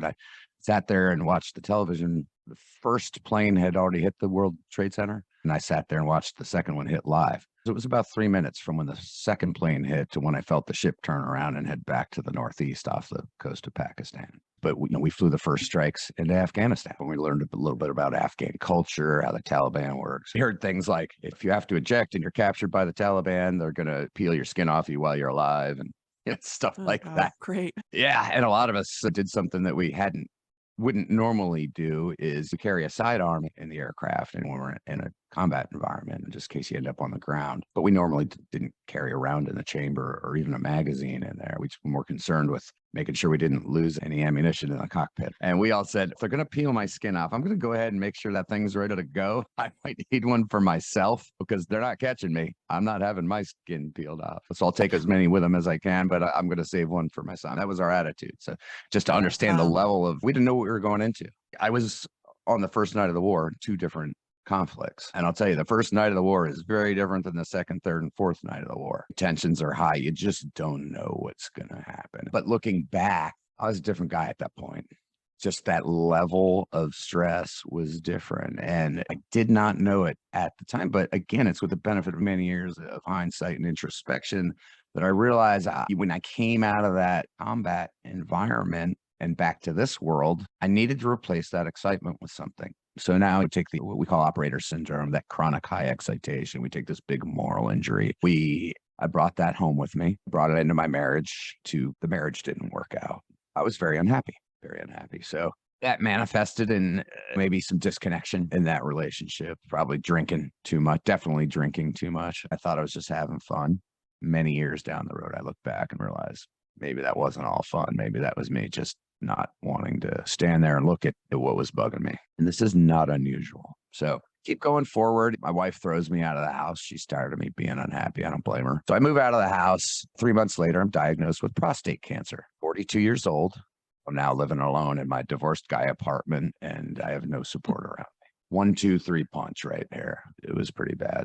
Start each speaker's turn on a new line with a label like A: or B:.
A: I sat there and watched the television. The first plane had already hit the World Trade Center, and I sat there and watched the second one hit live. It was about 3 minutes from when the second plane hit to when I felt the ship turn around and head back to the northeast off the coast of Pakistan. But we flew the first strikes into Afghanistan, and we learned a little bit about Afghan culture, how the Taliban works. We heard things like, if you have to eject and you're captured by the Taliban, they're going to peel your skin off you while you're alive, and stuff
B: Oh,
A: like
B: God,
A: that.
B: great.
A: Yeah, and a lot of us did something that we wouldn't normally do, is we carry a sidearm in the aircraft and when we're in a combat environment, just in case you end up on the ground. But we normally didn't carry around in the chamber or even a magazine in there. We were more concerned with making sure we didn't lose any ammunition in the cockpit. And we all said, if they're going to peel my skin off, I'm going to go ahead and make sure that thing's ready to go. I might need one for myself because they're not catching me. I'm not having my skin peeled off. So I'll take as many with them as I can, but I'm going to save one for my son. That was our attitude. So just to understand the
B: Wow.
A: level of, we didn't know what we were going into. I was on the first night of the war, 2 different conflicts. And I'll tell you, the first night of the war is very different than the second, third, and fourth night of the war. Tensions are high. You just don't know what's going to happen. But looking back, I was a different guy at that point. Just that level of stress was different. And I did not know it at the time. But again, it's with the benefit of many years of hindsight and introspection that I realized when I came out of that combat environment and back to this world, I needed to replace that excitement with something. So now we take what we call operator syndrome, that chronic high excitation. We take this big moral injury. I brought that home with me, brought it into my marriage. The marriage didn't work out. I was very unhappy, very unhappy. So that manifested in maybe some disconnection in that relationship, probably drinking too much, definitely drinking too much. I thought I was just having fun. Many years down the road, I look back and realize maybe that wasn't all fun. Maybe that was me just not wanting to stand there and look at what was bugging me. And this is not unusual. So keep going forward. My wife throws me out of the house. She's tired of me being unhappy. I don't blame her. So I move out of the house. 3 months later, I'm diagnosed with prostate cancer. 42 years old. I'm now living alone in my divorced guy apartment, and I have no support around me. 1, 2, 3 punch right there. It was pretty bad.